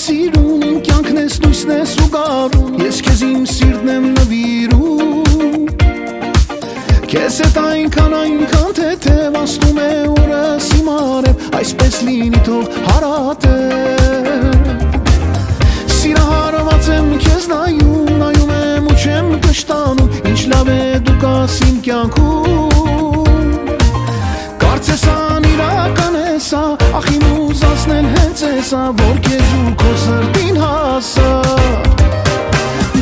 սիրուն իմ կյանքն ես լույսն ես ու գարուն Ես քեզ իմ սիրտն եմ նվիրում Քեզ հետ այնքան թեթև ասնում է օրս իմ արև Այսպես լինի թող հարատև Սիրահարված եմ քեզ նայում եմ ու չեմ կշտանում Ինչ լավ է դու կաս իմ կյանքում Կարծես անիրական է սա Ախ իմ ուզածն հենց է սա Որ քեզ ու քո սրտին հասա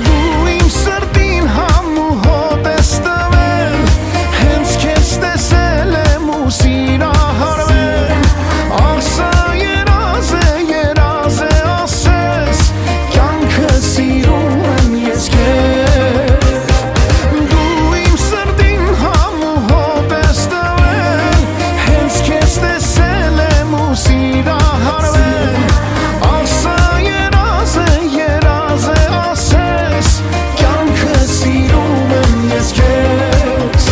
Դու իմ սրտին համ ու հոտ ես տվել Հենց քեզ տեսել եմ ու սիրահարվել Ախ սա երազ է ասես Կյանքը սիրում եմ ես քեզ Դու իմ սրտին համ ու հոտ ես տվել Հենց քեզ տեսել եմ ու սիրահարվել Ախ սա երազ է ասես Կյանքը սիրում եմ ես քեզ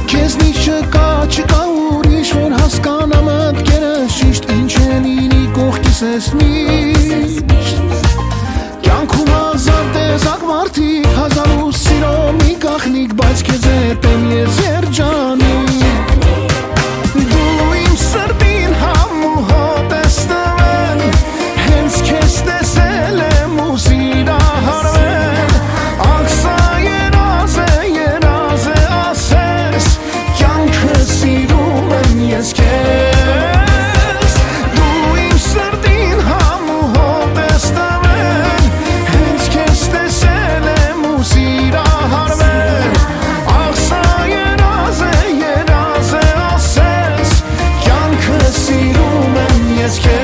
Քեզնից չկա ուրիշ որ հասկանա մտքերս ճիշտ Ինչ է լինի կողքիս ես միշտ Կյանքում հազար տեսակ մարդիկ հազար ու սիրո մի գաղտնիք Բայց քեզ հետ եմ ես երջանիկ Դու իմ սրտին համ ու հոտ ես տվել Հենց քեզ տեսել եմ ու սիրահարվել Ախ սա երազ է ասես Կյանքը սիրում եմ ես քեզ Դու իմ սրտին համ ու հոտ ես տվել Հենց քեզ տեսել եմ ու սիրահարվել Ախ սա երազ է ասես Կյանքը սիրում եմ ես քեզ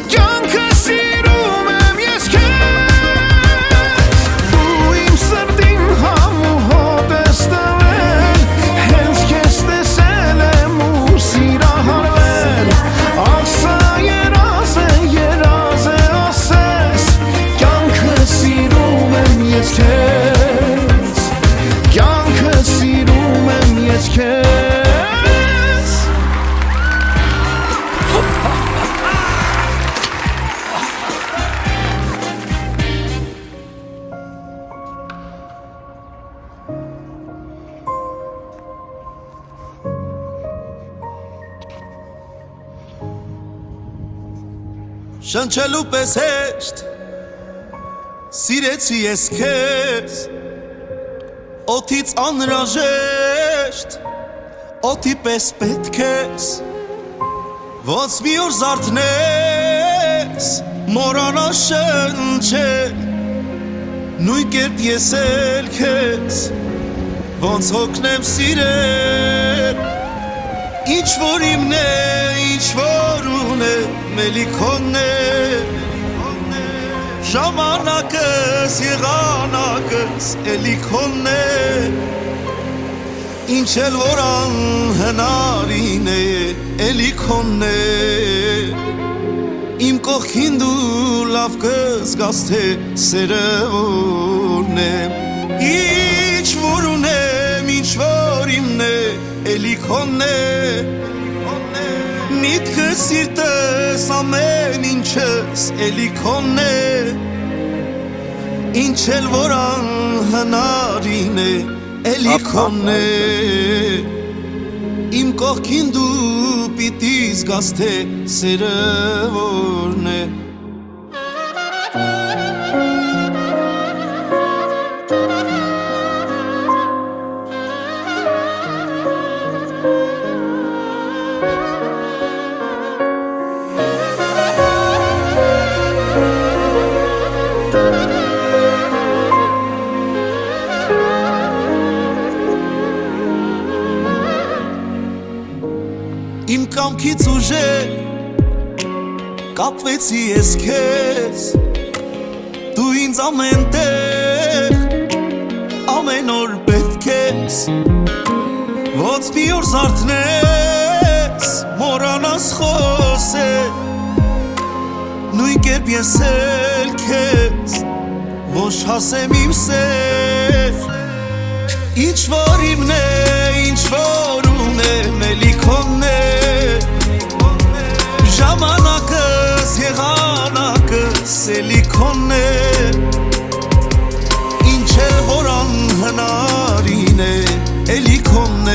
Կյանքը սիրում եմ ես քեզ Դու իմ սրտին համ ու հոտ ես տվել Հենց քեզ տեսել եմ ու սիրահարվել Ախ սա երազ է ասես Կյանքը սիրում եմ ես քեզ Կյանքը սիրում եմ ես քեզ Շնչելու պես հեշտ Սիրեցի ես քեզ Օդից անհրաժեշտ Օդի պես պետք ես Ոնց մի օր զարթնես Մորանա շնչել Նույն կերպ ես էլ քեզ Ոնց հոգնեմ սիրել Ինչ որ իմն է, ինչ որ ունեմ Էլի քոնն է Ժամանակս, եղանակս Էլի քոնն է Ինչ էլ որ անհնարին է Էլի քոնն է Իմ կողքին դու լավ կզգաս թե սերը որն է Ինչ որ ունեմ, ինչ որ իմն է Էլի քոնն է Միտքս սիրտս ամեն ինչս էլի քոնն է Ինչ էլ որ անհնարին է էլի քոնն է Իմ կողքին դու պիտի զգաս թե սերը որն է կամքից ուժեր կապվեցի ես քեզ Դու ինձ ամեն տեղ ամեն օր պետք ես Ոնց մի օր զարթնես մոռանաս խոսել Նույն կերպ ես էլ քեզ ոչ հասեմ իմ սեր Ինչ որ իմն է, ինչ որ ունեմ էլի քոնն է Ժամանակս, եղանակս էլի քոնն է Ինչ էլ որ անհնարին է էլի քոնն է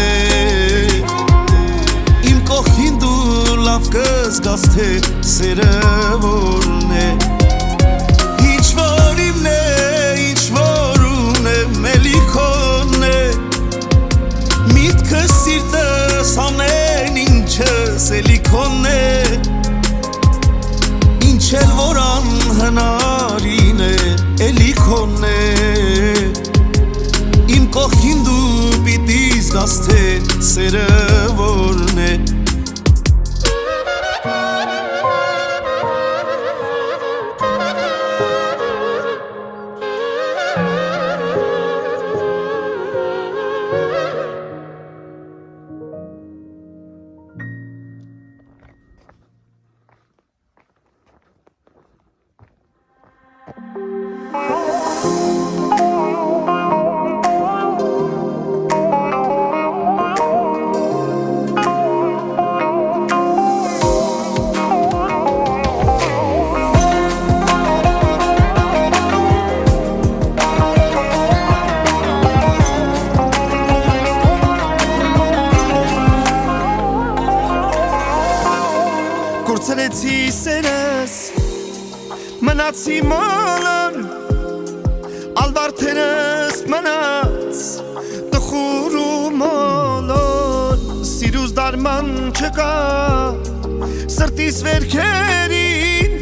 Իմ կողքին դու լավ կզգաս թե սերը որն է Ինչ որ իմն է, ինչ որ ունեմ էլի քոնն է Միտքս սիրտս ամեն ինչս էլի քոնն է Ինչ էլ որ անհնարին է էլի քոնն է Իմ կողքին դու պիտի զգաս թե սերը որն է Կորցրեցի սերս, մնացի մալան Ալվարդերս մնաց, տխուր ու մալան Սիրուս դարման չկա, սրտիս վերքերին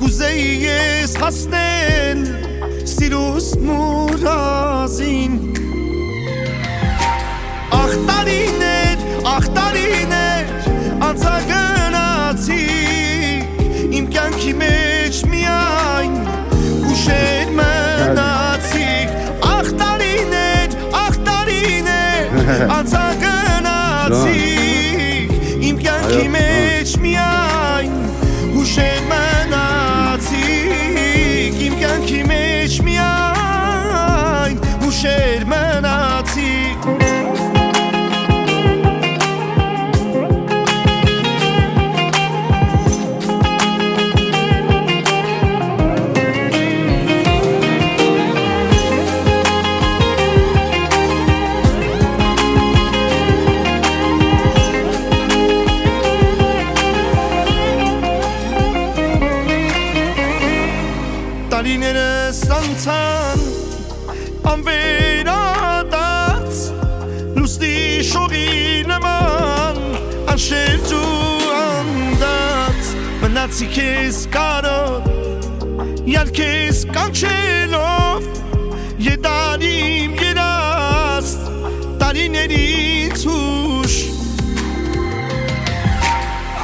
Կուզեի ես հասնել, սիրուս մուրազին Ախ տարիներ, անցագնացիք Իմ կյանքի մեջ միայն ուշեր մնացիք Ախ տարիներ, անցագնացիք Իմ կյանքի մեջ միայն ուշեր մնացիք Իմ կյանքի մեջ միայն ուշեր մնացիք Տարիներս անցան, անվերադաց Լուսնի շողի նման, անշերջ ու անդաց Մնացի քեզ կարոտ, յալքեզ կանչելով Եդարիմ երաստ, տարիներից ուշ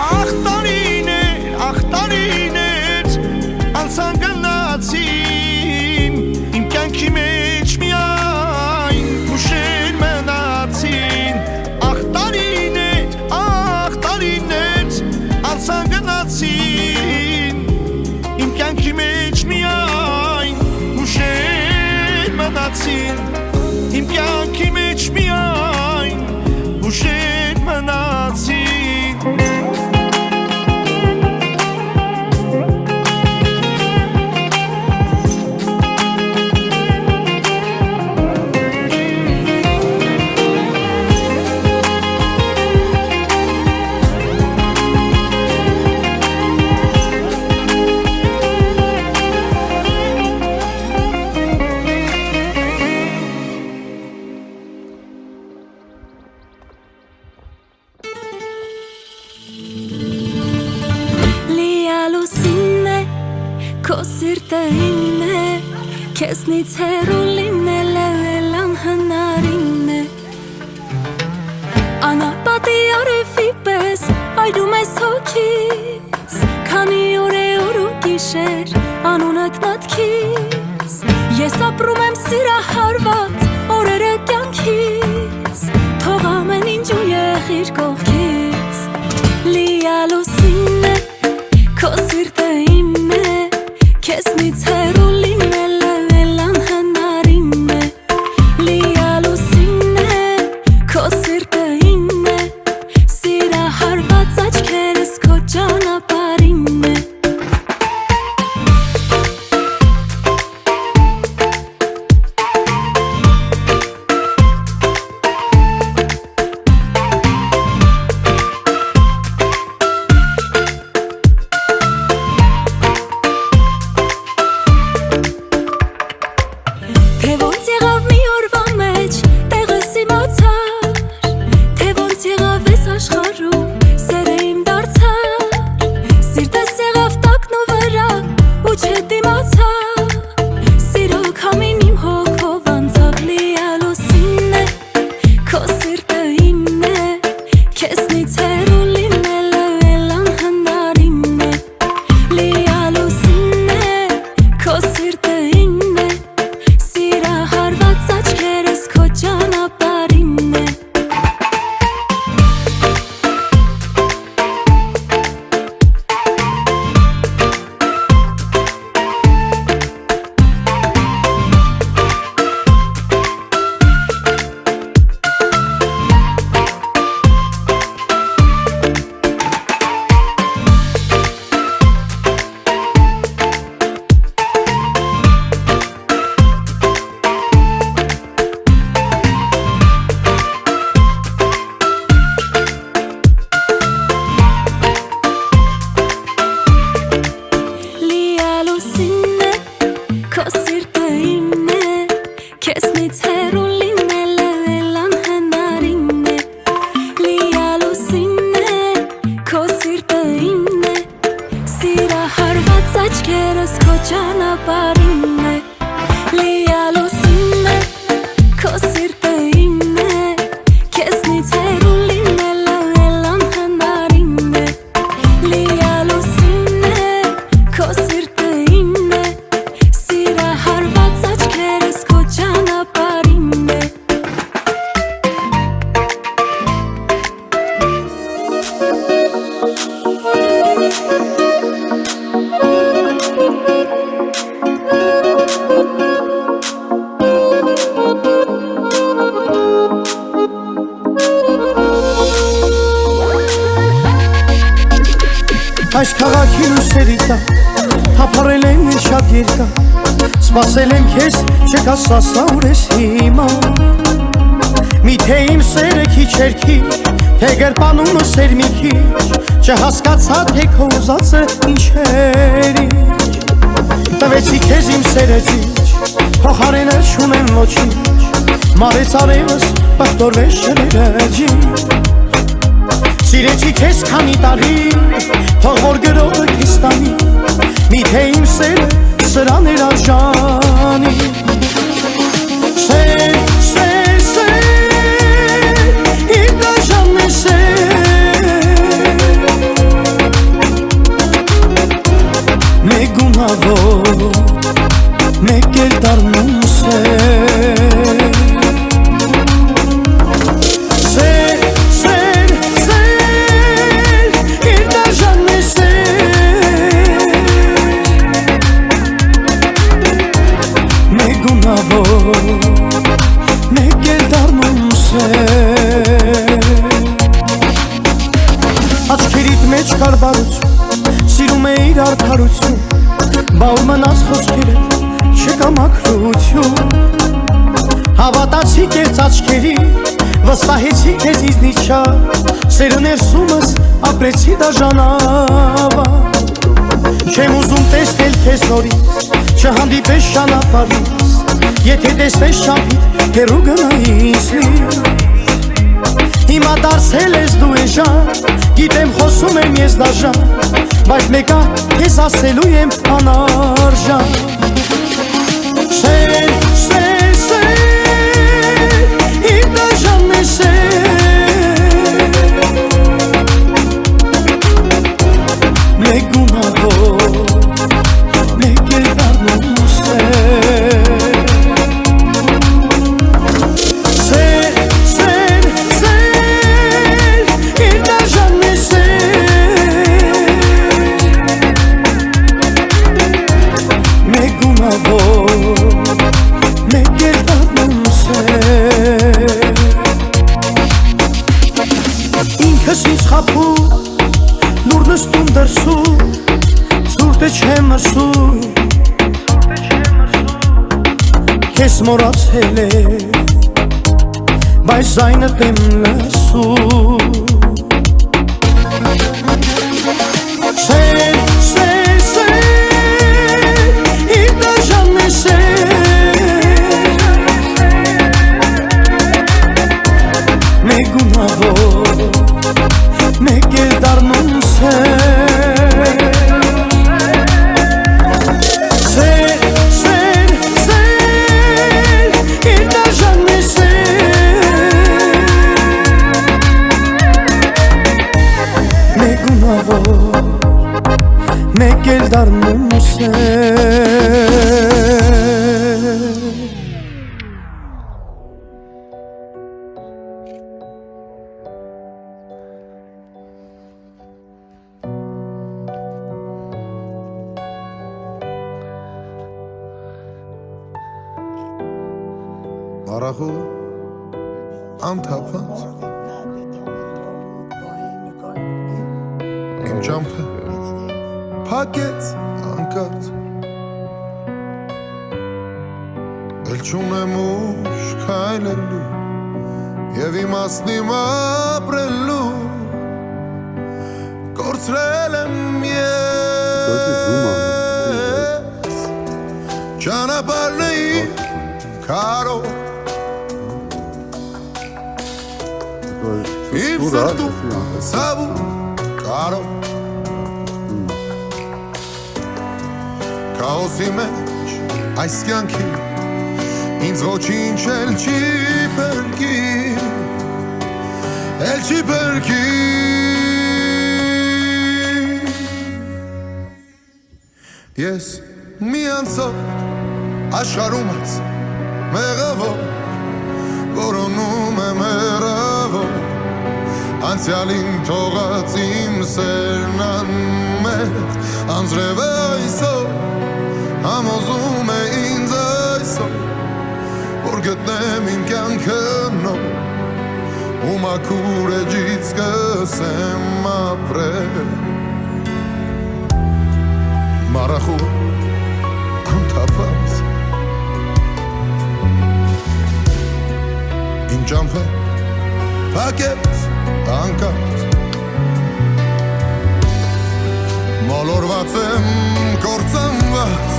Ախ տարիներ, անցան գնացին Իմ կյանքի մեջ միայն ուշեր մնացին Ախ տարիներ, անցան գնացին Իմ կյանքի մեջ միայն ուշեր մնացին Իմ կյանքի մեջ միայն ուշեր մնացին Քո սիրտը ինն է, քեզնից հեռու լինել անհնարին է Անապատի արևի պես սիրահարված օրերը կյանքիս թող ամեն ինչ ու եղիր կողքիս լիալուսին է քո սիրտը իմն է քեզնից հեռու լինելը էլ անհնարին է լիալուսին է քո սիրտը իմն է սիրահարված աչքերս քո ճանապարհին է Այս քաղաքի լույսերի տակ թափառել եմ ես շատ երկար Սպասել եմ քեզ չկասասա ուր ես հիմա Միթե իմ սերը քիչ էր քիչ Թե գրպանումս էր մի քիչ Չհասկացա թե քո ուզածը ինչ էր Տվեցի քեզ իմ սերը ճիչ Փոխարենը չունեմ ոչինչ Մարեց արևս պղտորվեց շներեջի Սիրեցի քեզ քանի տարի Թող որ գրողը քեզ տանի Միթե իմ սերը սրան էր արժանի Սեր, սեր, սեր Իր դաժանն է սեր Մեկ գունավոր Մեկ էլ դառնում սեր Աչքերիդ մեջ կար բարություն Սիրում է իր արդարություն Բա ու մնաց խոսքերը չկա մաքրություն Հավատացի կերծ աչքերի Վստահեցի քեզ իզնիչա Սերը ներսումս ապրեցի դաժանավա Չեմ ուզում տեսնել քեզ նորից Չհանդիպես ճանապարհից Եթե տեսնես շապիտ հեռու գնայիս Հիմա դարձել ես դու էժան Գիտեմ խոսում եմ ես դաժան Բայց մեկա քեզ ասելու եմ անարժան Սեր, սեր, սեր Իր դաժանն է սեր Մեկ գունավոր Մեկ էլ դառնում սեր խափու լուրնստում դրսու Սուրտը չեմ մրսու Քեզ մոռացել է Բայց զայնդ եմ լսու Սեր, սեր, սեր Իր դաժանն է սեր Մեկ գունավոր Մեկ էլ դառնում սեր Սեր, սեր, սեր Իր դաժանն է սեր Մեկ գունավոր Մեկ էլ դառնում սեր Արախու անթափած Իմ ճամփը փակեց անկած Էլ չունեմ ուժ քայլելու Եվ իմաստնիմ ապրելու Կորցրել եմ ես Ճանապարհն է քարով Իմ սրտում ցավում կարով Քաոսի մեջ այս կյանքի ինձ ոչինչ էլ չի փրկի Էլ չի փրկի Ես մի անցող աշխարհում ես մեղավոր Որոնում եմ հեռավոր Անցյալին թողած իմ սերն անմետ Անձրև այսօր համոզում է ինձ այսօր Որ գտնեմ իմ կյանքը նոր Ու մաքուր էջից սկսեմ ապրել Մարախու անթափած Իմ ճամփը փակեց անկած Մոլորված եմ կործանված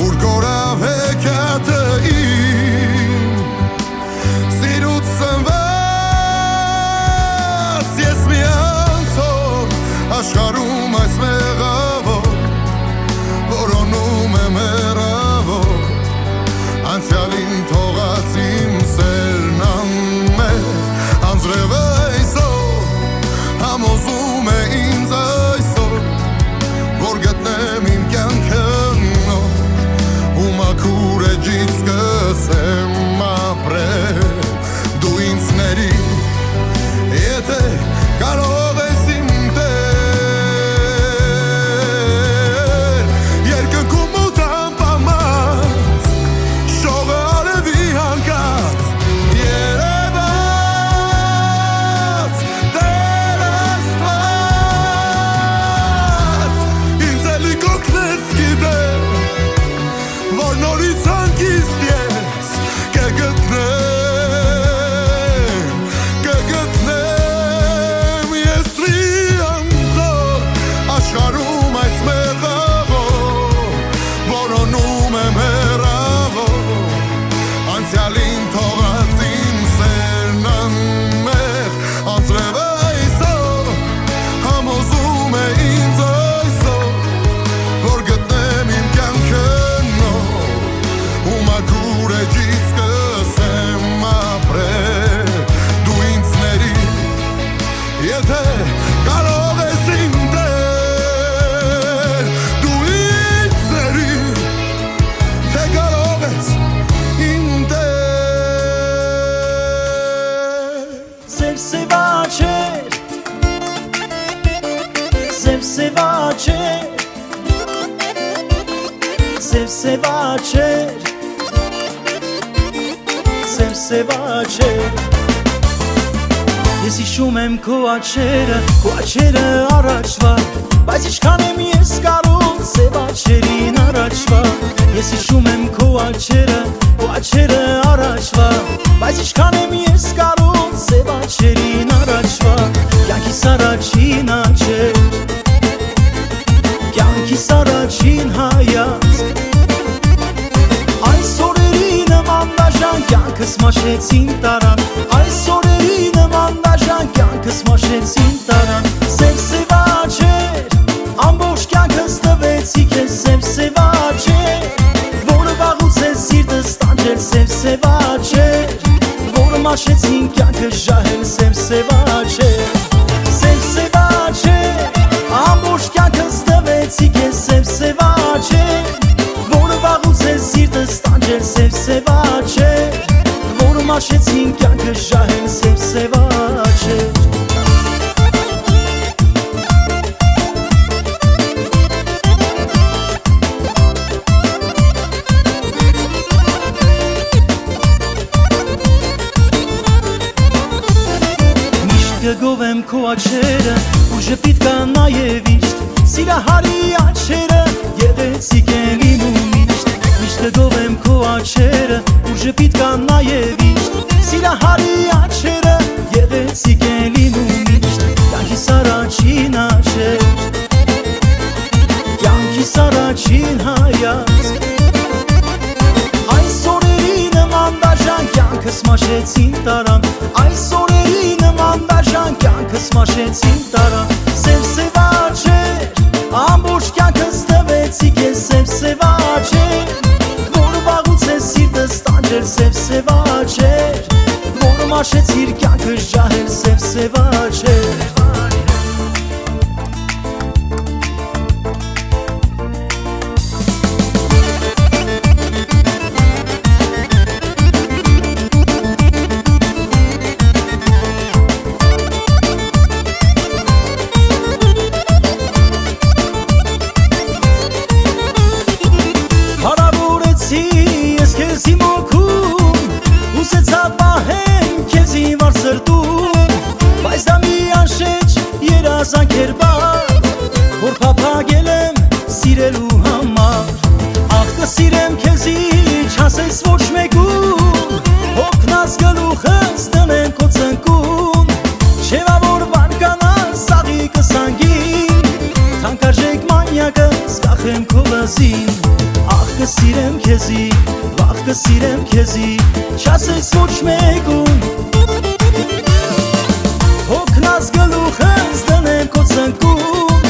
Ուր կորավ հեքիաթը իմ Սիրուց ծնված Ես մի անցող աշխարհում այս մեղավոր Որոնում եմ հեռավոր Անցյալին թողած իմ սերն անմետ Անձրև այսօր համոզում է ինձ այսօր Որ գտնեմ իմ կյանքը նոր Ու մաքուր էջից սկսեմ ապրել Դու ինձ ների եթե կարող ես իմ տեր Երկնքում ու տամպամած Շողը արևի հանգած Երևաց Տեր Աստված Ինձ էլի կօգնես գիտեմ Որ նորից հանգիստ ես կգտնեմ Ես մի անձոր աշխարհում այս մեղավոր Որոնում եմ հեռավոր Անցյալին թողած իմ սերն անմեղ Անձրև այսօր համոզում է ինձ այսօր Որ գտնեմ իմ կյանքը նոր Ու մաքուր էջից սկսեմ ապրել Դու ինձ ների եթե կարող ես իմ տեր Դու ինձ ների թե կարող ես իմ տեր Սև-սևաչեր Սև-սևաչեր Սև-սևաչեր Սև-սևաչեր Ես հիշում եմ քո աչերը առաջվա, բայց ինչքան եմ ես կարում սև աչերին առաջվա։ Ես հիշում եմ քո աչերը առաջվա, բայց ինչքան եմ ես կարում սև աչերին առաջվա։ Կյանքիս առաջին աչեր, կյանքիս առաջին հայացք, այս օրերի նման դաժան կյանքս մաշեցին տարան, այս օրերի նման դաժան կյանքս մաշեցին տարան։ Սև աչեր, ամբողջ կյանքս տվեցի քեզ սև աչեր, որը վաղուց է սիրտս տանջել սև աչեր, որը մաշեցին կյանքս ժահել սև աչեր։ Սև աչեր, ամբողջ կյանքս տվեցի քեզ սև աչեր, որը վաղուց է սիրտս տանջել սև աչեր, որը մաշեցին կյանքս ժահել սև աչեր։ Գովեմ քո աչերը ու ժպիտ կա նաև իշտ, սիրահարի աչերը գեղեցիկ են լինում միշտ։ Միշտ գովեմ քո աչերը ու ժպիտ կա նաև իշտ, սիրահարի աչերը գեղեցիկ են լինում միշտ։ Կյանքիս առաջին աչեր, կյանքիս առաջին հայացք, այս օրերի նման դաժան կյանքս մաշեցին տարան, այս օրերի նման դաժան կյանքս մաշեցին տարան։ Սև աչեր, ամբողջ կյանքս տվեցի քեզ սև աչեր, որը վաղուց է սիրտս տանջել սև աչեր, որը մաշեցիր կյանքս ժահել սև աչեր։ Բայց դա մի անշեջ երազանք էր բար, որ փափագել եմ սիրելու համար։ Ախ կսիրեմ քեզի չասես ոչ մեկուն, հոգնած գլուխս տնեմ քո ծնկուն, չևա որ բարկանաս սաղի կսանգին, թանկարժեք մանյակը սկախեմ քո լզին։ Ախ կսիրեմ քեզի, վաղ կսիրեմ քեզի, չասես ոչ մեկուն, հոգնած գլուխս տնեմ քո ծնկում,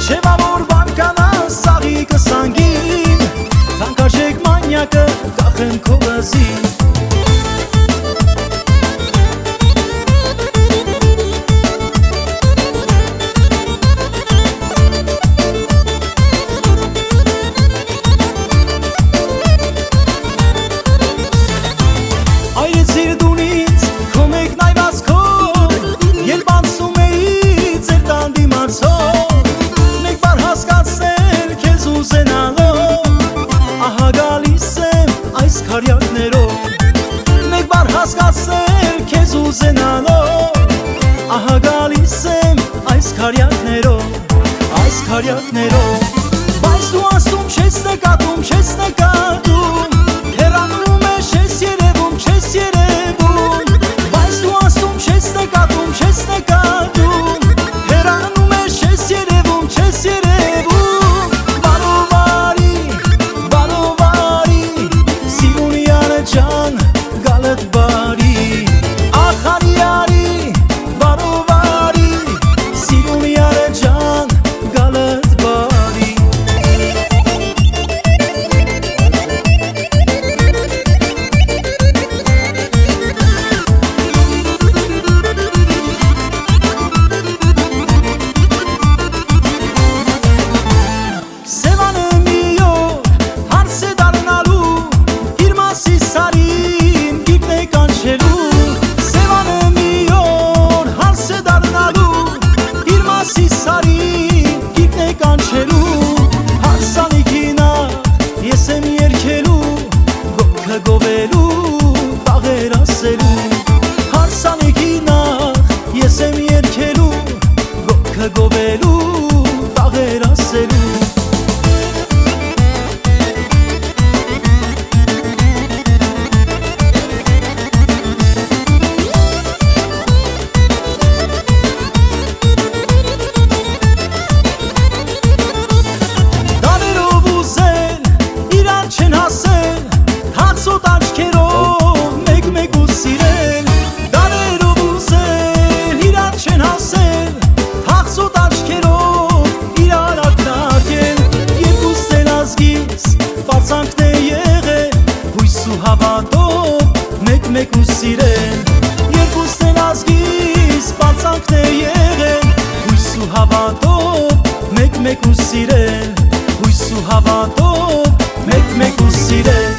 չևա որ բարկանաս սաղի կսանգին, թանկարժեք մանյակը կախեմ քո լզին։ Այրեցիր դունից քո մեկ ու սիրել հույս ու հավատով մեկ ու սիրել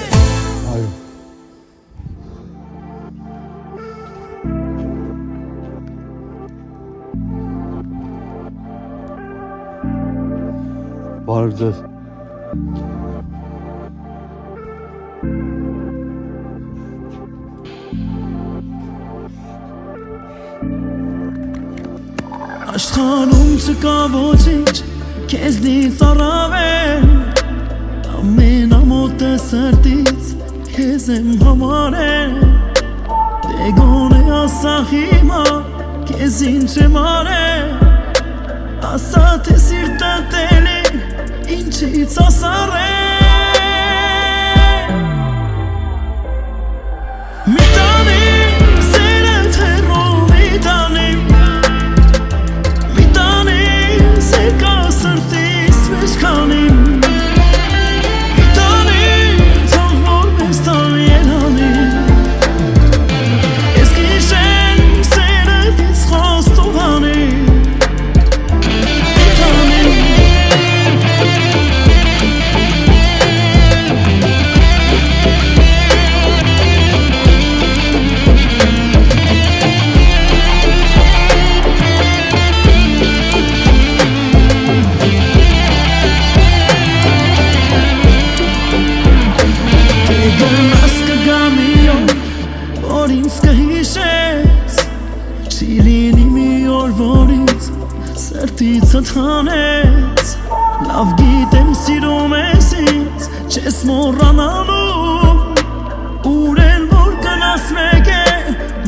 Բարև ձեզ Աշխարհում չկա ոչինչ քեզնից առավել Ամենամոտը սրտից քեզ եմ համարել Դե գոնե ասա հիմա քեզ ինչ եմ արել Ասա թե սիրտդ էլի ինչից ասարել Մի տանի սերել թերով մի տանի Սրտիցդ հանեց Լավ գիտեմ սիրում ես ինձ Չես մոռանալու Ուր էլ որ գնաս մեկ է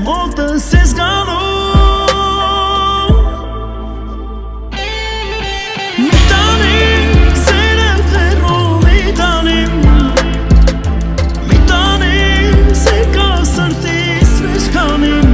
Մոտս ես գալու Մի տանի սերել թերով մի տանի Մի տանի սեկա սրտիս մեջ կանիմ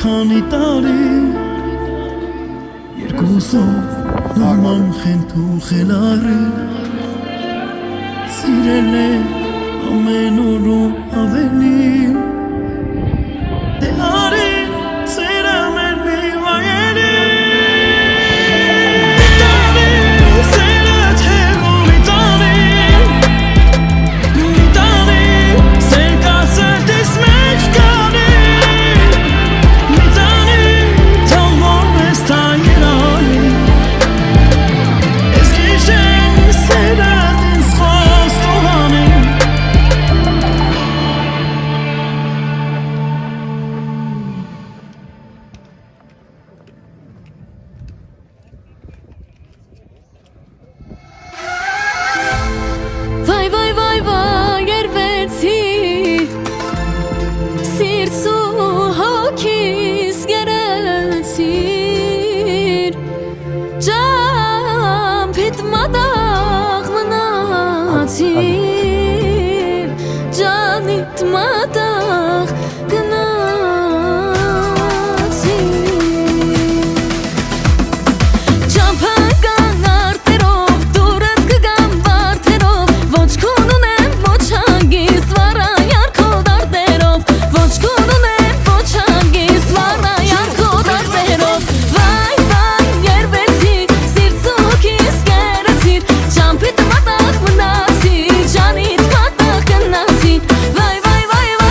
Քանի տարի երկուսով նորման խենթու խելարի Սիրել է ամեն օրում ավելի Դե արի սերամ էլ մի վայելի Մի տանի սերդ հեղու մի տանի սերկա սրտիս մեջ կանի Canit madag gnati Champagan arterov durat kgam barterov Ոչ քունունեմ ոչ հանգիստ վառա ярքո դարդերով Ոչ քունունեմ ոչ հանգիստ վառա ярքո դարդերով Վայ վայ երբեցի սիրտ սուքիս կերեցիր Champit madag մնացի Canit madag gnati Vay vay vay vay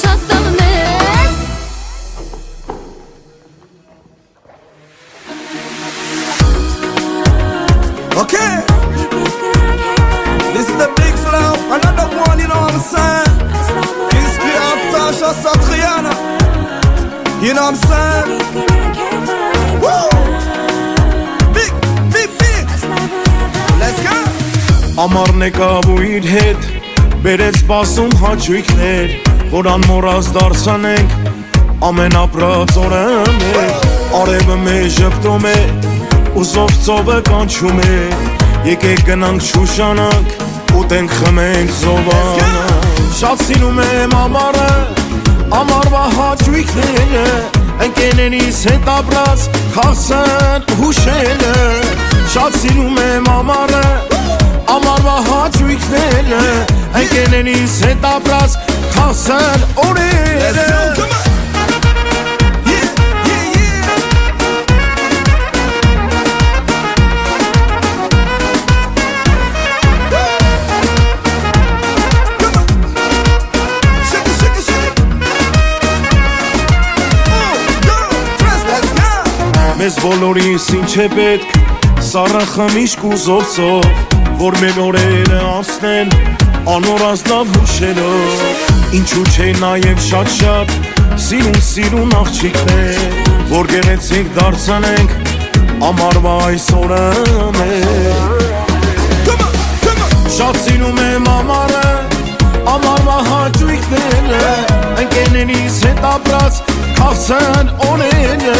շատ տանես Okay, this is the big flow, another one, you know what I'm saying? Iski Atash Satriana, you know what I'm saying? Woo! Big, big, big, let's go! Ամառն եկավ ու իր հետ բերեց սպասում հաճույքներ որ անմոռաց դարձանենք ամեն ապրած օրը մեր արևը մեզ ժպտում է Ուզով ծովը կանչում է Եկեք գնանք շուշանանք Ուտենք խմենք զովանանք Շատ սիրում եմ ամառը Ամառվա հաճույքները Ընկերներիս հետ ապրած Քաղցն հուշերը Շատ սիրում եմ ամառը Ամառվա հաճույքները Ընկերներիս հետ ապրած Քաղցն օրերը Մեզ բոլորիս ինչ է պետք Սառը խմիշք ու զովսով Որ մեր օրերը անցնեն Անորած լավ հուշերով Ինչու չէ նաև շատ Սիրուն աղջիկներ Որ գեղեցիկ դարձանենք Ամառվա այս օրը մեր Շատ սիրում եմ ամառը Ամառվա հաճույքները Ընկերներիս հետ ապրած Քաղցն օրերը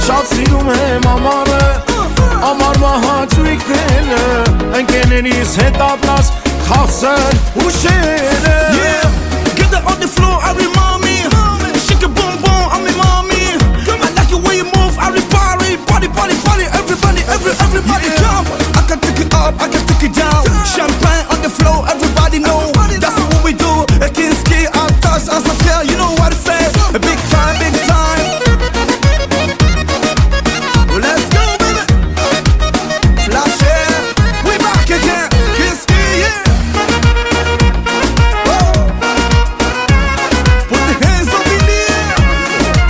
Շատ սիրում եմ ամառը Ամառվա հաճույքները Ընկերներիս հետ ապրած Քաղցն հուշերը Get that on the floor, every mommy Shake a boom boom, I'm a mommy I like the way you move, everybody Party, everybody, everybody jump I can take it up, I can take it down Champagne on the floor, everybody know That's what we do, Kinski, Atash, Asafia You know what to say, big time Let's go, baby Flash it, we back again Kinski, yeah Woo. Put the hands up in the air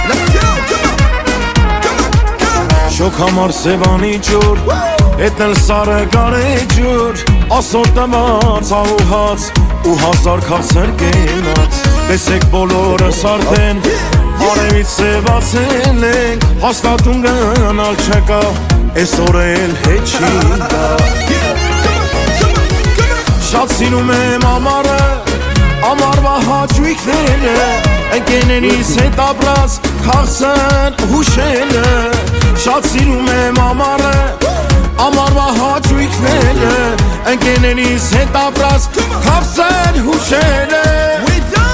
Let's go, come on Շոք համար սևանի ջուր Էտնել սարը գարե ջուր Ասոր տված աղուհաց Ու հազար քաղցր կենաց Տեսեք բոլորս արդեն Արևից սևացել ենք Հաստատուն գնալ չկա Այսօր էլ հետ չի գա Շատ սիրում եմ ամառը Ամառվա հաճույքները Ընկերներիս հետ ապրած Քաղցն հուշերը Շատ սիրում եմ ամառը Ամառվա հաճույքները Ընկերներիս հետ ապրած Քաղցն հուշերը We done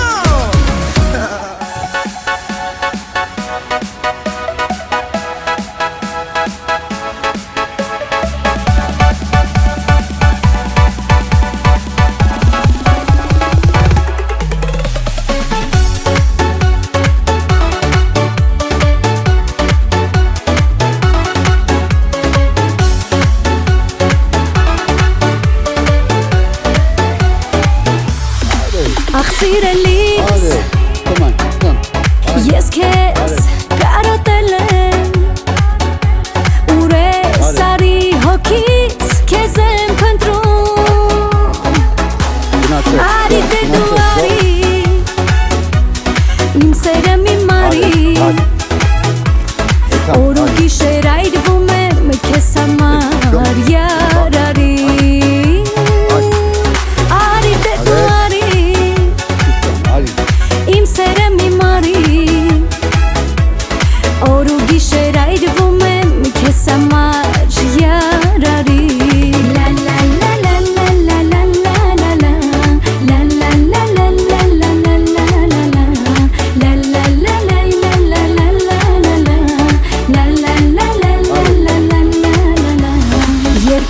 Ախ սիրելիս Ես քեզ կարոտել եմ Ուր ես արի հոգիս Քեզ եմ փնտրում Արի դե դու արի Իմ սերը մի մարի Օր ու գիշեր այրվում եմ Քեզ համար յարարի Արի դե դու արի Իմ սերը մի մարի Օր ու գիշեր այրվում եմ Քեզ համար յարարի La la la la la la la la la la La la la la la la la la la la La la la la la la la la la La la la la la la la la la Երբ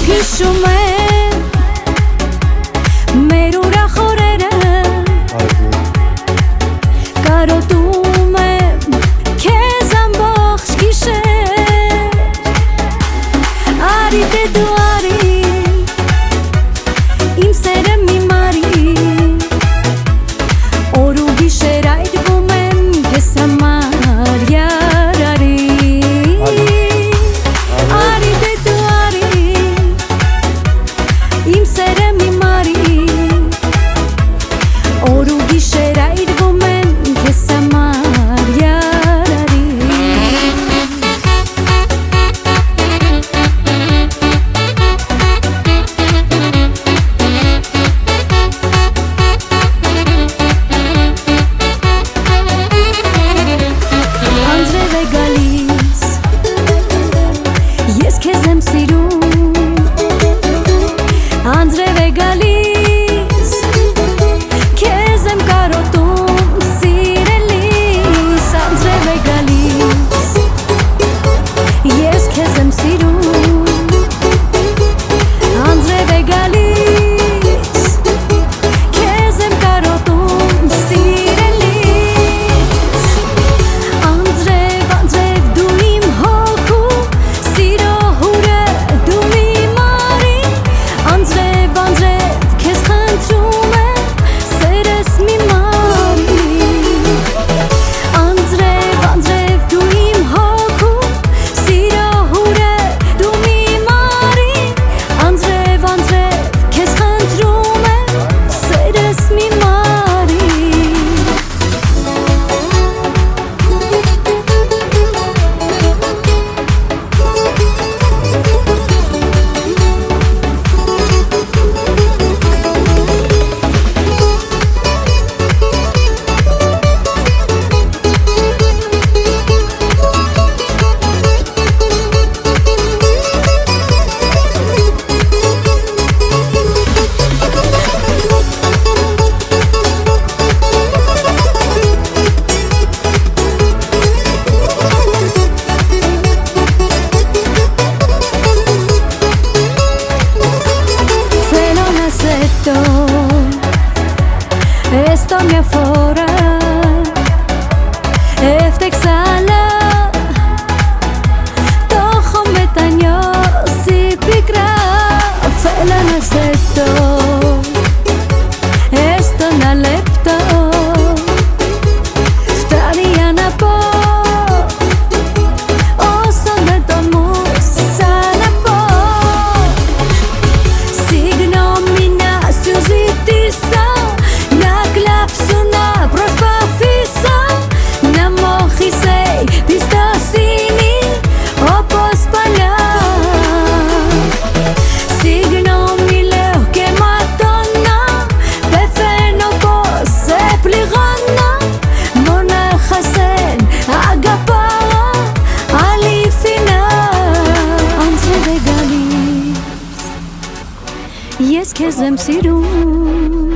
սիրում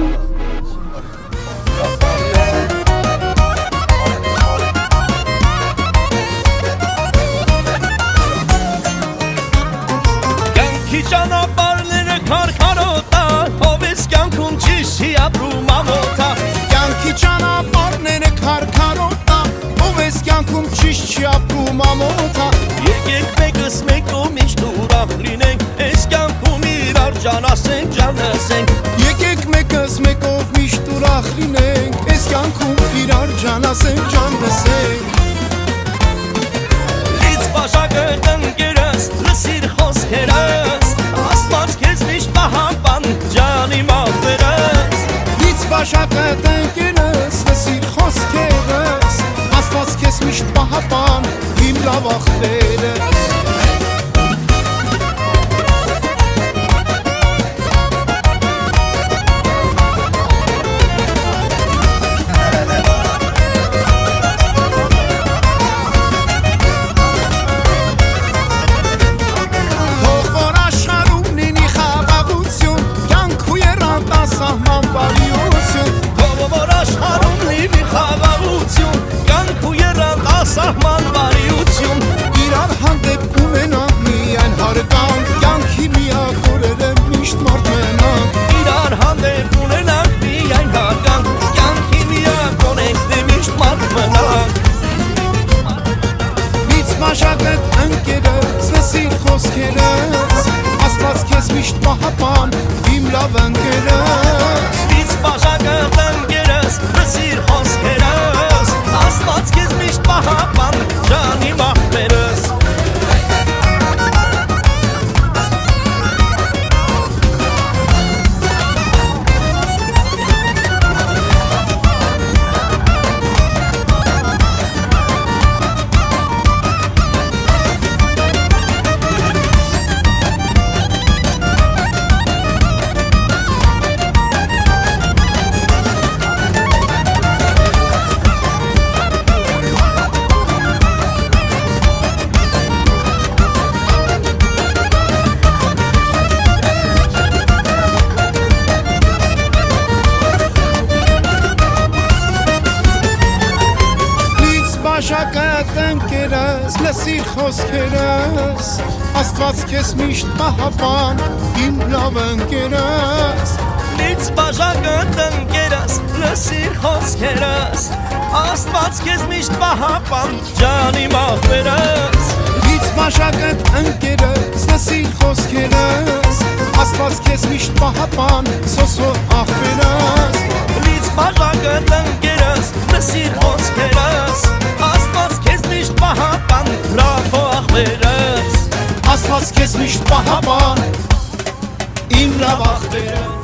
Կյանքի ճանապարհները քարքարոտ է, ով էս կյանքում ճիշտ չի ապրում ամոթ է Կյանքի ճանապարհները քարքարոտ է, ով էս կյանքում ճիշտ չի ապրում ամոթ է Եկեք մեկս մեկով միշտ ուրախ լինենք, էս կյանքում իրար ջան ասենք, ջան ասենք Եկեք մեկս մեկով միշտ ուրախ լինենք, էս կյանքում իրար ջան ասենք, ջան լսենք Լից բաժակը տնկերս, լսիր խոսքերս Աստված քեզ միշտ պահապան, ջանի մաղբերս Լից բաժակը տնկերս, լսիր խոսքերս Աստված քեզ միշտ պահապան, իմ լավ ախպերս Սահման բարիություն Իրար հանդեպ ունենանք միայն հարգանք Կյանքի միակ օրերը միշտ մարդ մենանք Իրար հանդեպ ունենանք միայն հարգանք Կյանքի միակ օրենք դե միշտ մարդ մնանք Լից մաշակդ ընկերս, լսիր խոսքերս Աստված քեզ միշտ պահապան, իմ լավ ընկերս Լից բաժակդ ընկերս, լսիր խոսքերս Աստված քեզ միշտ պահապան, ջանի մաղբերս Բաժակդ ընկերս, լսիր խոսքերս Աստված քեզ միշտ պահապան, իմ լավ ընկերս Լից բաժակդ ընկերս, լսիր խոսքերս Աստված քեզ միշտ պահապան, ջանի մաղբերս Լից բաժակդ ընկերս, լսիր խոսքերս Աստված քեզ միշտ պահապան, սոսո ախպերս Լից բաժակդ ընկերս, լսիր խոսքերս Աստված քեզ միշտ պահապան, բրավո ախպերս Աստված քեզ միշտ պահապան, իմ լավ ախպերս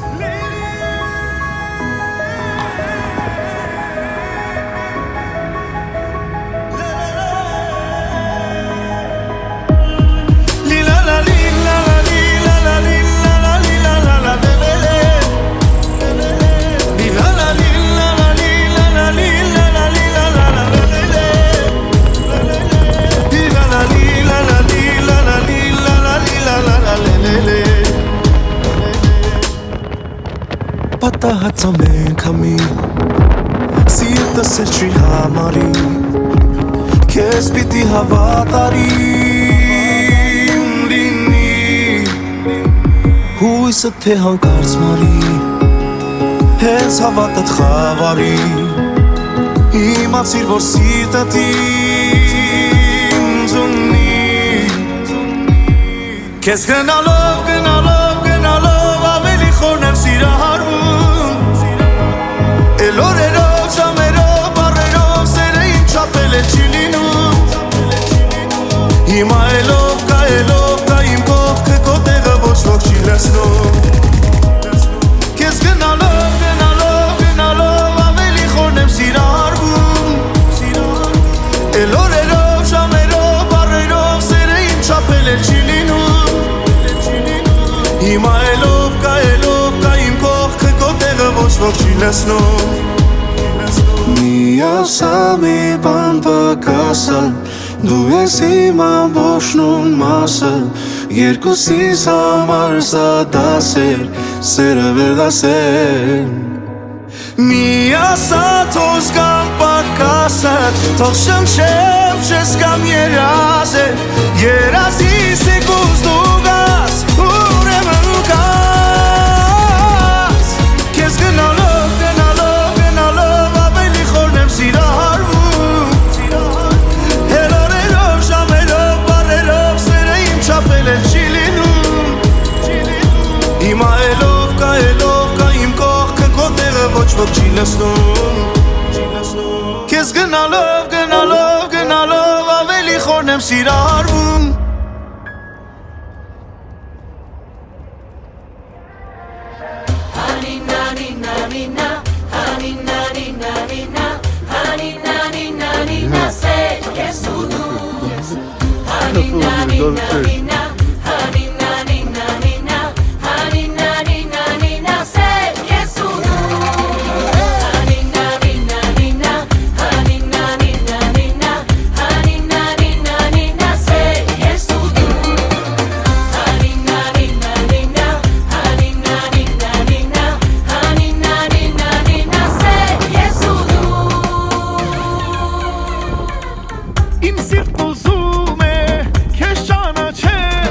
Պատահած ամեն քամին Սիրտս էլ չի համարին Քեզ պիտի հավատարիմ լինի Հույսը թե հանկարծ մարի Հենց հավատդ խավարի Իմացիր, որ սիրտդ ինձ ունի Քեզ գնալով, գնալով, գնալով Ավելի խորն եմ սիրահարվում Էլ օրերով, ժամերով, բարերով Սերը իմ չապել է չի լինում Հիմա էլով կա իմ կողքը Քո տեղը ոչ ոք չի լսնում Քեզ գնալով, գնալով, գնալով Ավելի խորն եմ սիրահարվում Էլ օրերով, ժամերով, բարերով Սերը իմ չապել է չի լինում Հիմա էլով կա իմ կողքը Քո տեղը ոչ ոք չի լսնում Մի ասա մի բան պակասը Դու ես իմ ամբողջն ու մասը Երկուսիս համար սա դասեր Սերը վերդասեր Մի ասա թող զգամ պակասդ Թող շնչեմ չես կամ երազել Երազիս եկուս դու գաս Ուրեմն ու գաս Կեզ գնալով, գնալով, գնալով Ավելի խորն եմ սիրահարվում Հերորերով, ժամերով, բարերով Սերը իմ չապել էլ չի լինում Հիմա էլով կա իմ կողքը Քո տեղը ոչ ոք չի լսնում Կեզ գնալով, գնալով, գնալով Ավելի խորն եմ սիրահարվում Իմ սիրտ ուզում է քեզ ճանաչել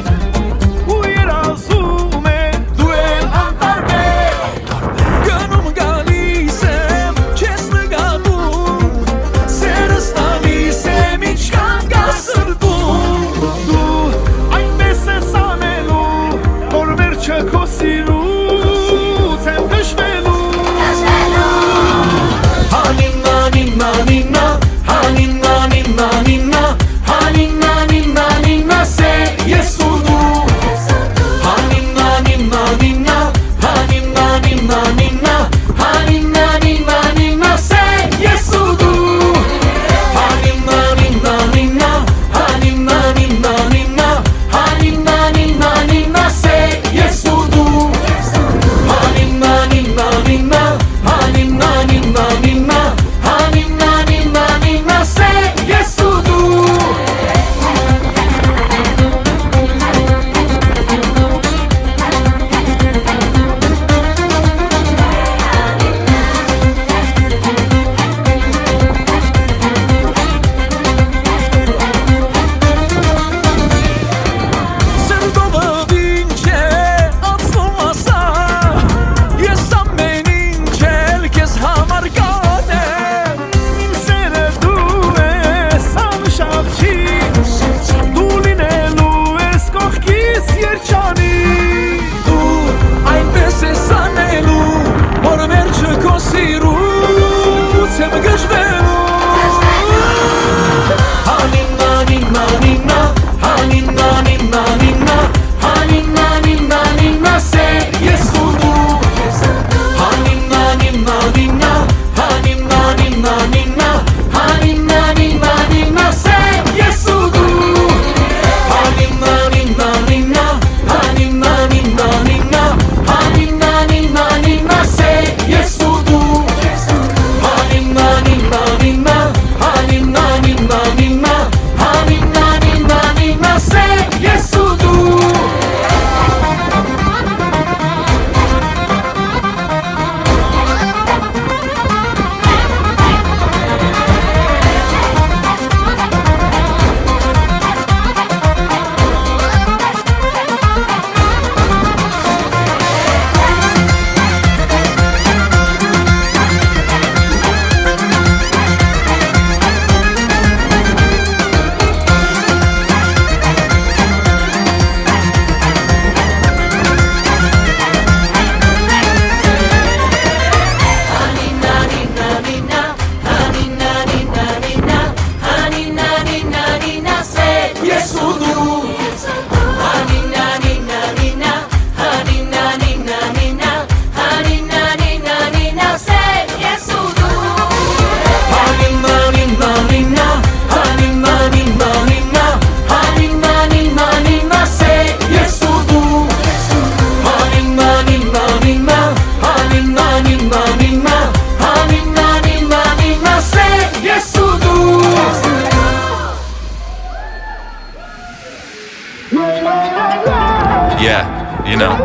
Yeah, you know.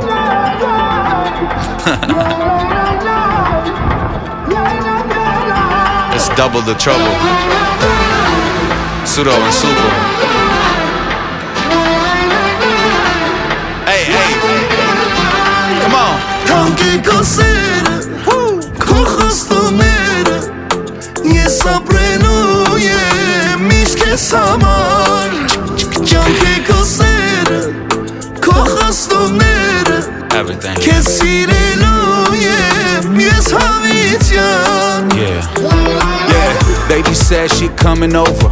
It's double the trouble. Pseudo and super. Hey, hey. Come on. Kanki kosere Kochastonere Yes aprenu ye Mishke samar Kanki kosere Kochastonere Everything. Kesirenu ye Yes havityan Yeah, baby said she coming over.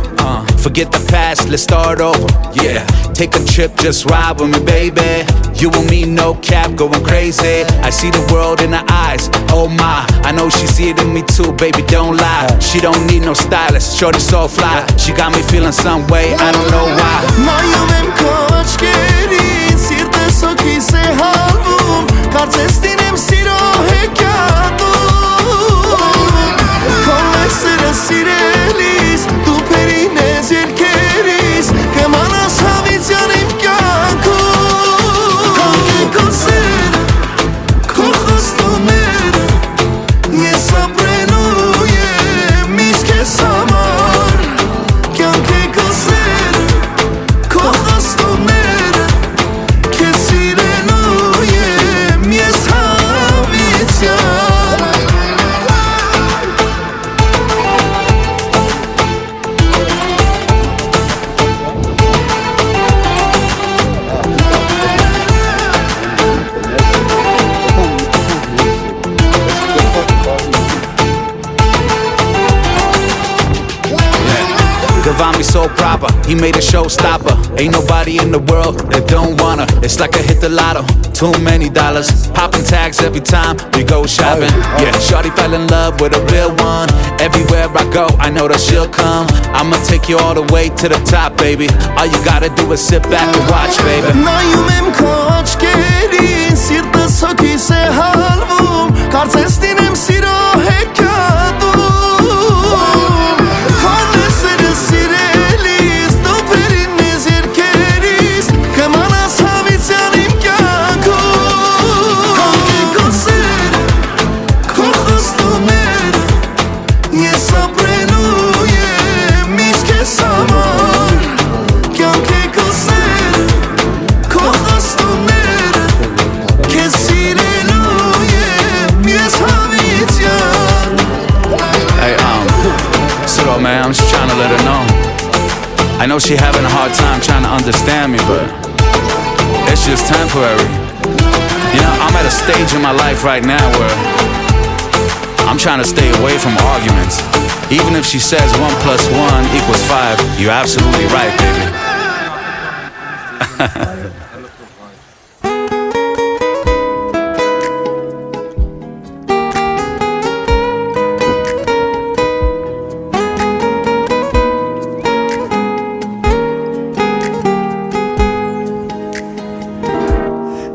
Forget the past, let's start over. Yeah, take a trip, just ride with me, baby. You and me, no cap, going crazy. I see the world in her eyes, oh my. I know she see it in me too, baby, don't lie. She don't need no stylist, shorty so fly. She got me feeling some way, I don't know why. Mayom kochkerin Sirte soki se halvum Karcestinem siro hekadum Kolesere sirelis Tu perines yerkeris Kemanas havityanim kyankum Kanki kosere Kochastonere Yes aprenu ye Mishke samar Kanki kosere Kochastonere Kesirenu ye Yes havityan Gavami so proper, he made a showstopper. Ain't nobody in the world that don't wanna. It's like I hit the lotto, too many dollars. Popping tags every time we go shopping. Yeah, shorty fell in love with a real one. Everywhere I go, I know that she'll come. I'ma take you all the way to the top, baby. All you gotta do is sit back and watch, baby. Նայում եմ քո աչքերին Սիրտս հոգիս է հալվում Կարծես դինեմ սիրո հեքիաթում Քալեսերը սիրելիս Դու վերինես երգերիս Կմանաս հավիտյան իմ կյանքում Kanki kosere Kochastonere Yes aprenu ye Mishke samar Kanki kosere Kochastonere Kesirenu ye Yes havityan Hey, Suro, man, I'm just trying to let her know. I know she having a hard time trying to understand me, but it's just temporary. You know, I'm at a stage in my life right now where I'm trying to stay away from arguments. Even if she says 1 + 1 = 5, you're absolutely right, baby.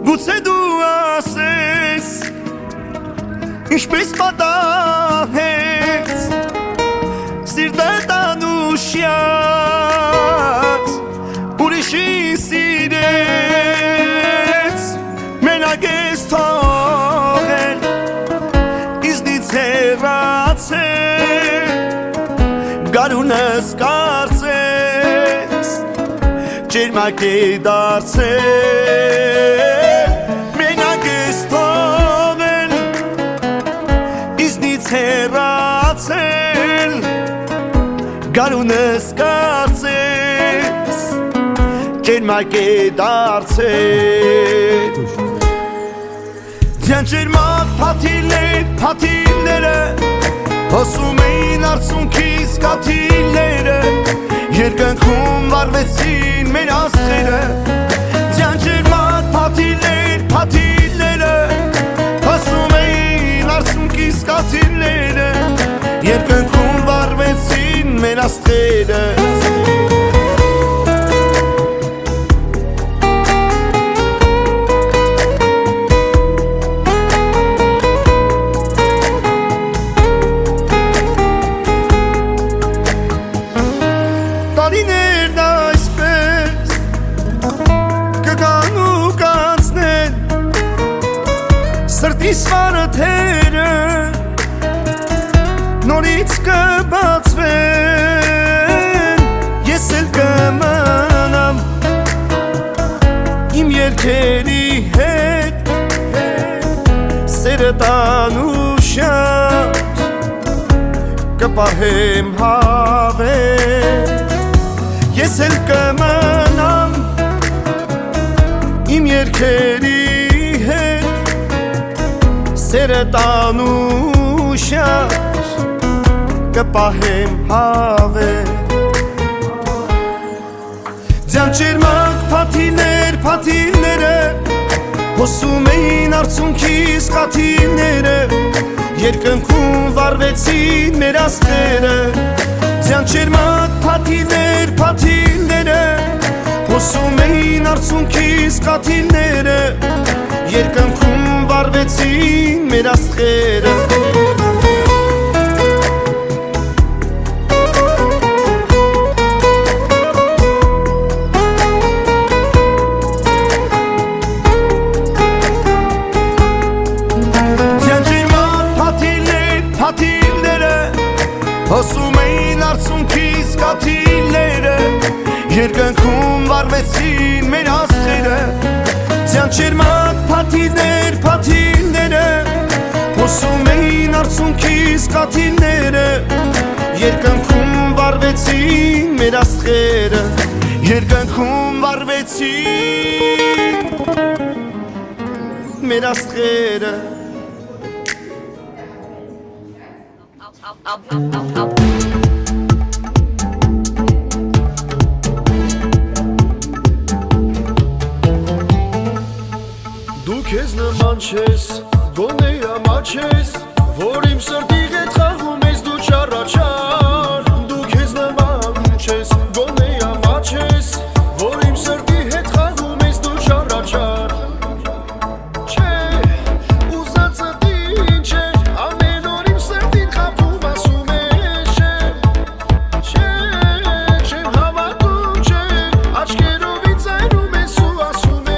Գուցե դու ասես Ինչպես պատահեց Սիրտը տանուշյաց Ուրիշի սիրեց Մենակ ես թողել Իզնից հեռացել Գարունս կարծես Ջերմակ է դարձել Հեռացել Գարունս կարծես Ջերմակ է դարձել Ձյան ջերմակ փաթիլները Հոսում էին արցունքիս կաթիլները Երկնքում վառվեցին մեր աստղերը Ձյան ջերմակ փաթիլները Հոսում էին արցունքիս կաթիլները Երկնքում վառվեցին մեր աստղերը Տարիներն այսպես կգան ու կանց Կիսվարը թերը նորից կբացվեն Ես էլ կմնամ իմ երկերի հետ Սերը տանուշար կպահեմ հավեր Ես էլ կմնամ իմ երկերի հետ Սերը տանուշար կպահեմ հավեր Ձյան ճերմակ փաթիլները Հոսում էին արցունքիս կաթիլները Երկնքում վարվեցին մեր աստղերը Ձյան ճերմակ փաթիլները Հոսում էին արցունքիս կաթիլները Երկնքում վարվեցին մեր աստղերը Հոսում էին արցունքիս կաթիլները Երկնքում վարվեցին մեր աստղերը Ձյան ճերմակ փաթիլները Հոսում էին արցունքիս կաթիլները Երկնքում վարվեցին մեր աստղերը Երկնքում վարվեցին մեր աստղերը Դու քեզ նման չես, գոնե ամաչես Որ իմ սրտի հետ խաղում ես դու չառաչար Դու քեզ նման չես, գոնե ամաչես Որ իմ սրտի հետ խաղում ես դու չառաչար Չէ, ուզածդ ինչ է, ամեն օր իմ սրտին խապում ասում է Չէ, չեմ հավատում չէ, աչքերով ինձ այրում ես ու ասում է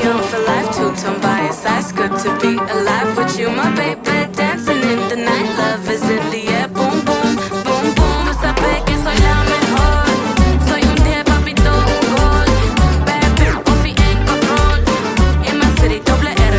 young for life, two-tone bias. It's good to be alive with you, my baby. Dancing in the night, love is in the air. Boom, boom, boom, boom. Sabe que soy la mejor. Soy un día papito, un gol. Bad bitch, coffee en control. In my city, doble R,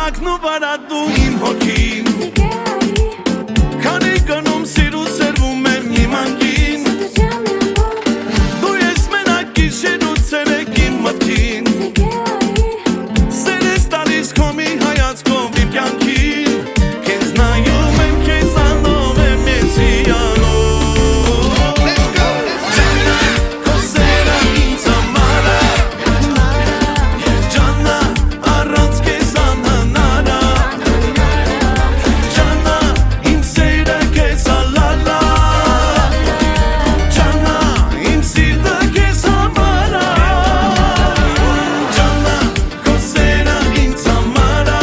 Ակնու վարադու իմ հոգին Քանի գնում սիրու սերվում եմ իմ անգին Դու ես մենակ գիշերու ցերեկ իմ մտքին Սեր ես տալիս քո մի հայացքով իմ կյանքին Քեզ նայում եմ, քեզ անով եմ ես հիանով Ջանա, քո սերը ինձ համար է Ջանա, առանց քեզ անհնար է Ջանա, իմ սերը քեզ ալալա Ջանա, իմ սիրտը քեզ համար է Ջանա, քո սերը ինձ համար է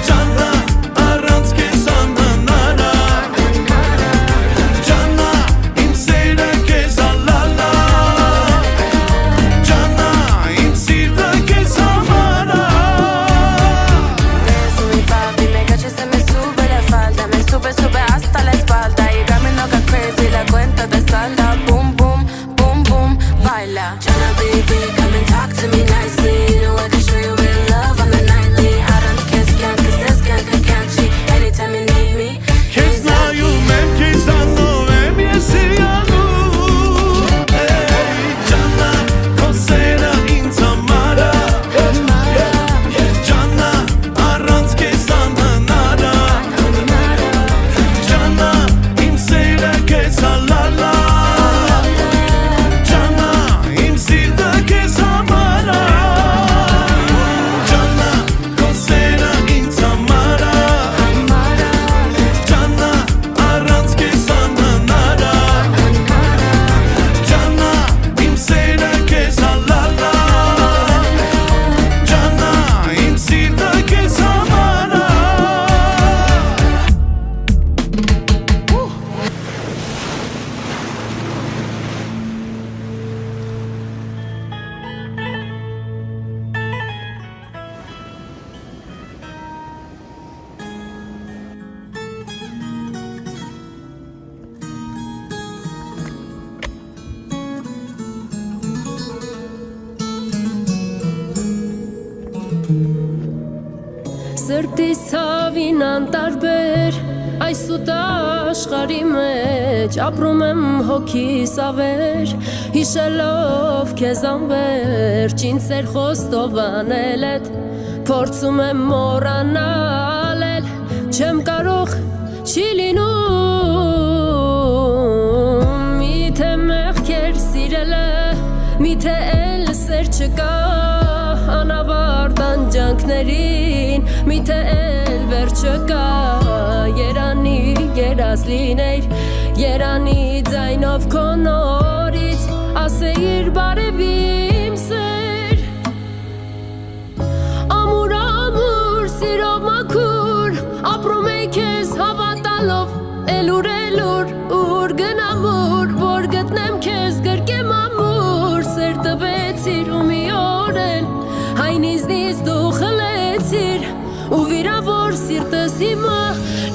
Ջանա, առանց քեզ անհնար է Ջանա, իմ սերը քեզ ալալա Ջանա, իմ սիրտը քեզ համար է Mi papi me caché se me sube la falda Me sube, sube hasta la espalda Y got me loca crazy La cuenta te salda Boom, boom, boom, boom Baila Jana baby come and talk to me nicely You know I can show you real love on the nightly Aran't kiss can't cause this can't cheat Anytime you need me Քեզ նայում եմ, քեզ անով եմ ես հիանում Ջանա, քո սերը ինձ համար է Ջանա, առանց քեզ անհնար է Ջանա, իմ սերը քեզ ալալա Ջանա, իմ սիրտը քեզ համար է Ջանա, քո սերը ինձ համար է Ջանա, առանց քեզ անհնար է Ջանա, իմ սերը քեզ ալալա Ջանա, իմ սիրտը քեզ համար է Սրտիս ցավին անտարբեր Այս ու աշխարհի մեջ Ապրում եմ հոգիս ավեր Հիշելով քեզ անվերջ Ինձ սեր խոստով անել էդ Փորձում եմ մոռանալ էլ Չեմ կարող չի լինում Միթե մեղքեր սիրել է Միթե էլ սեր չկա Անավարտ անջանքներին Միթե էլ վերջը կա Երանի երազ լինեիր Երանի ձայնով քո նորից Ասեիր բարև իմ սեր Ամուր ամուր սիրով մաքուր Ապրում էի քեզ հավատալով Էլուր ուր գնամ Որ գտնեմ քեզ գրկեմ ամուր Սեր տվեցիր ու մի օր էլ Այն իզնից դու խլեցիր Ու վիրավոր սիրտս հիմա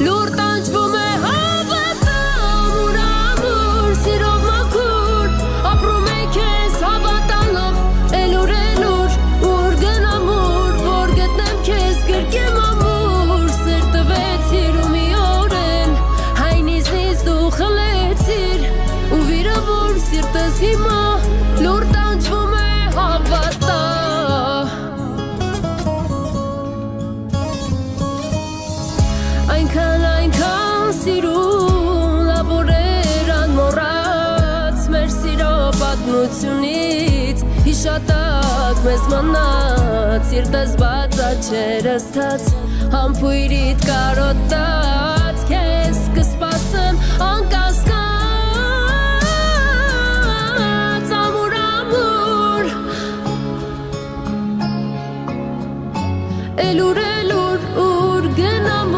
Լուր տանջվում է հավատամ Ամուր սիրով մաքուր Ապրում էի քեզ հավատալով Էլուր ուր գնամ Որ գտնեմ քեզ գրկեմ ամուր Սեր տվեցիր ու մի օր էլ Այն իզնից դու խլեցիր Ու վիրավոր սիրտս հիմա Լուր տանջվում է հավատամ Այնքան սիրուն լավորեր անմոռաց Մեր սիրո պատմությունից Հիշատակ մեզ մնաց Սիրտս բաց աչերս թաց Համբույրիդ կարոտած Քեզ կսպասեմ անկասկած Ամուր Էլուր ուր գնամ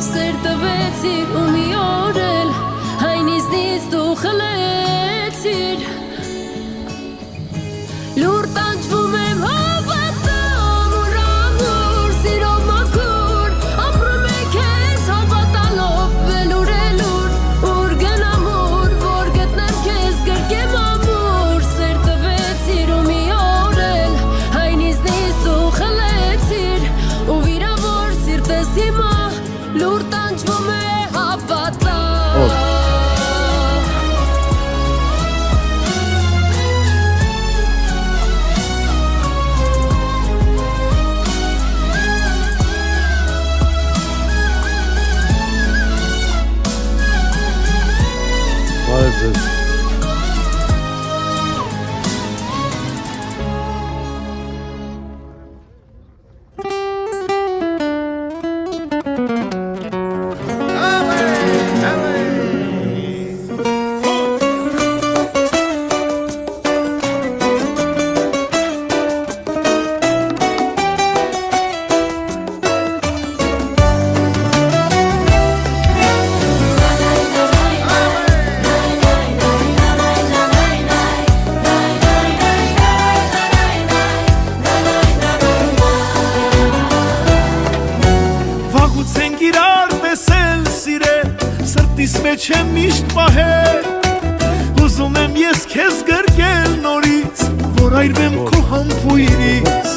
Սեր տվեցիր ու մի օր էլ Այն իզնից դու խլեցիր Լուր տանջվում եմ հավատամ Ամուր սիրով մաքուր Ապրում է քեզ հավատալով մեջ եմ միշտ պահել Ուզում եմ ես քեզ գրկել նորից Որ այրվեմ քո համբույրից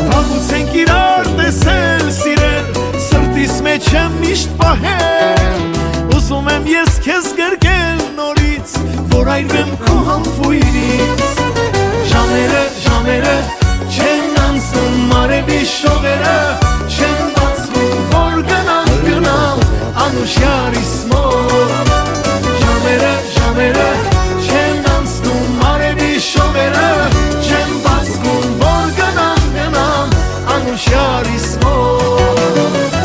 Վաղուց ենք իրար տեսել, սիրել Սրտիս մեջ եմ միշտ պահել Ուզում եմ ես քեզ գրկել նորից Որ այրվեմ քո համբույրից Ժամերը չեն անցնում Մարևի շողերը չեն բացվում Որ գնալ անուշյարիս մոտ Ժամերը չեն անցնում Մարևի շողերը չեն բացվում Որ գնալ անուշյարիս մոտ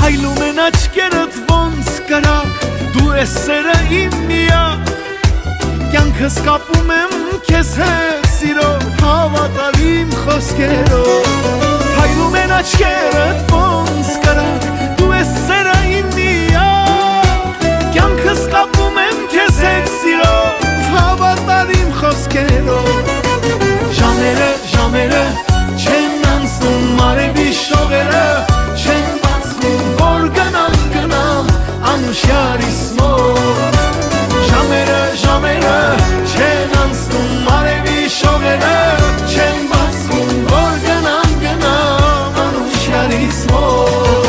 Հայլում են աչքերդ ոնց կրակ Դու ես սերը իմ միակ Կյանքս կապում եմ քեզ հետ սիրո Հավատալիմ խոսքերով Հայլում են աչքերդ ոնց կրակ Դու ես սերը իմ միակ Կյանքս կապում եմ քեզ հետ սիրո Հավատալիմ խոսքերով Ժամերը չեն անցնում Մարևի շողերը չեն բացվում Որ գնալ անուշյարիս մոտ Ժամերը չեն անցնում Մարևի շողերը չեն բացվում Որ գնալ անուշյարիս մոտ